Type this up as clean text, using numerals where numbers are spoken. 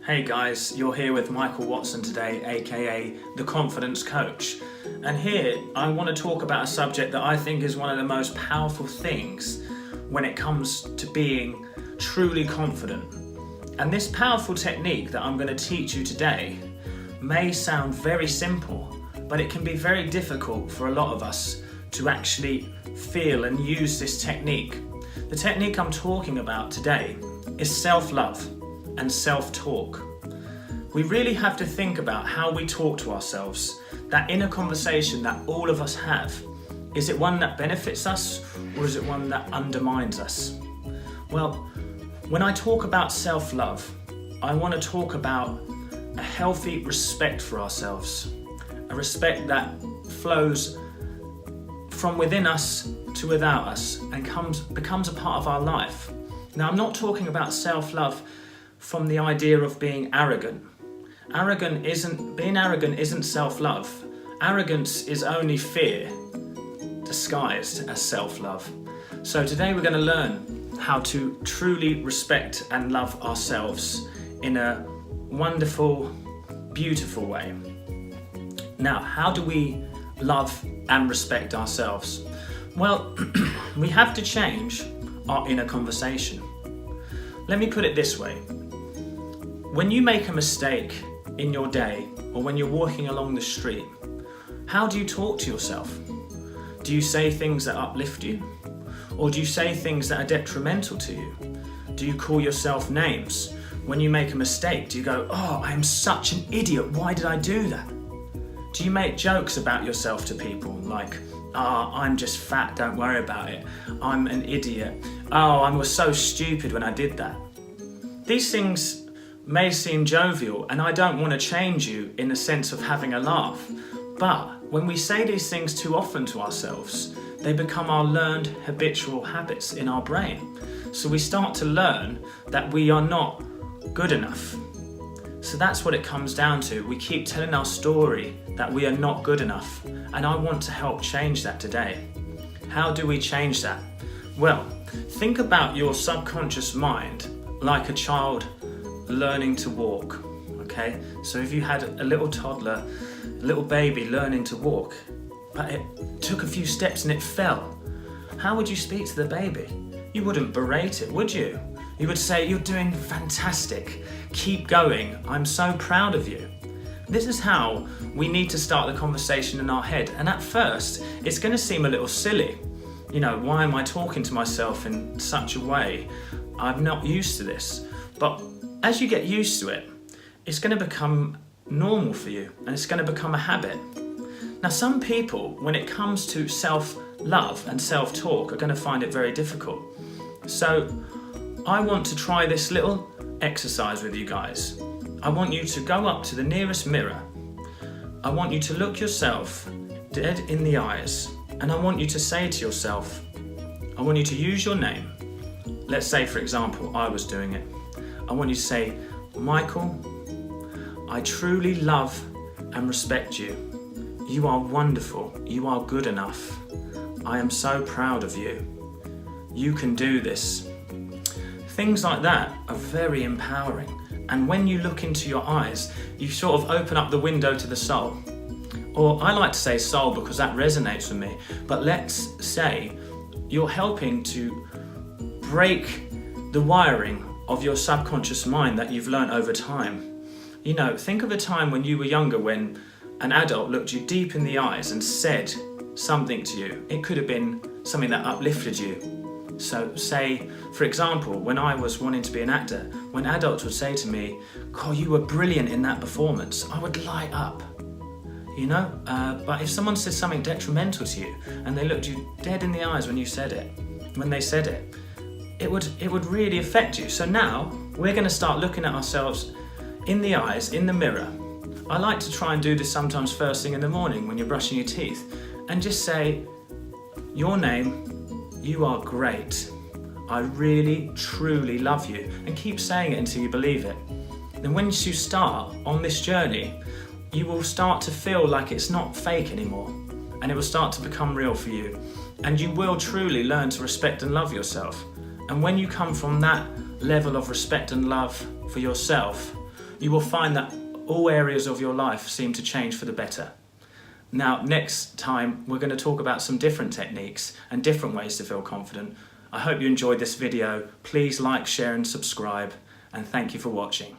Hey guys, you're here with Michael Watson today, aka The Confidence Coach. And here I want to talk about a subject that I think is one of the most powerful things when it comes to being truly confident. And this powerful technique that I'm going to teach you today may sound very simple, but it can be very difficult for a lot of us to actually feel and use this technique. The technique I'm talking about today is self-love and self-talk. We really have to think about how we talk to ourselves. That inner conversation that all of us have, is it one that benefits us or is it one that undermines us? Well, when I talk about self-love, I want to talk about a healthy respect for ourselves, a respect that flows from within us to without us and becomes a part of our life. Now, I'm not talking about self-love from the idea of being arrogant. Being arrogant isn't self-love. Arrogance is only fear disguised as self-love. So today we're going to learn how to truly respect and love ourselves in a wonderful, beautiful way. Now, how do we love and respect ourselves? Well, we have to change our inner conversation. Let me put it this way. When you make a mistake in your day or when you're walking along the street, how do you talk to yourself? Do you say things that uplift you? Or do you say things that are detrimental to you? Do you call yourself names? When you make a mistake, do you go, "Oh, I am such an idiot, why did I do that?" Do you make jokes about yourself to people like, "I'm just fat, don't worry about it. I'm an idiot. I was so stupid when I did that." These things may seem jovial, and I don't want to change you in the sense of having a laugh, but when we say these things too often to ourselves, they become our learned habitual habits in our brain. So we start to learn that we are not good enough. So that's what it comes down to. We keep telling our story that we are not good enough, and I want to help change that today. How do we change that? Well, think about your subconscious mind like a child learning to walk, okay? So if you had a little toddler, a little baby learning to walk, but it took a few steps and it fell, how would you speak to the baby? You wouldn't berate it, would you? You would say, "You're doing fantastic, keep going, I'm so proud of you." This is how we need to start the conversation in our head. And at first, it's going to seem a little silly. You know, why am I talking to myself in such a way? I'm not used to this. But as you get used to it, it's going to become normal for you and it's going to become a habit. Now, some people, when it comes to self-love and self-talk, are going to find it very difficult. So I want to try this little exercise with you guys. I want you to go up to the nearest mirror. I want you to look yourself dead in the eyes, and I want you to say to yourself, I want you to use your name. Let's say, for example, I was doing it. I want you to say, "Michael, I truly love and respect you. You are wonderful. You are good enough. I am so proud of you. You can do this." Things like that are very empowering. And when you look into your eyes, you sort of open up the window to the soul. Or I like to say soul because that resonates with me. But let's say you're helping to break the wiring of your subconscious mind that you've learned over time. You know, think of a time when you were younger when an adult looked you deep in the eyes and said something to you. It could have been something that uplifted you. So say, for example, when I was wanting to be an actor, when adults would say to me, "God, you were brilliant in that performance," I would light up, you know? But if someone said something detrimental to you and they looked you dead in the eyes when they said it, it would really affect you. So now we're going to start looking at ourselves in the eyes, in the mirror. I like to try and do this sometimes first thing in the morning when you're brushing your teeth, and just say, "Your name, you are great. I really, truly love you." And keep saying it until you believe it. Then once you start on this journey, you will start to feel like it's not fake anymore, and it will start to become real for you. And you will truly learn to respect and love yourself. And when you come from that level of respect and love for yourself, you will find that all areas of your life seem to change for the better. Now, next time we're going to talk about some different techniques and different ways to feel confident. I hope you enjoyed this video. Please like, share and subscribe, and thank you for watching.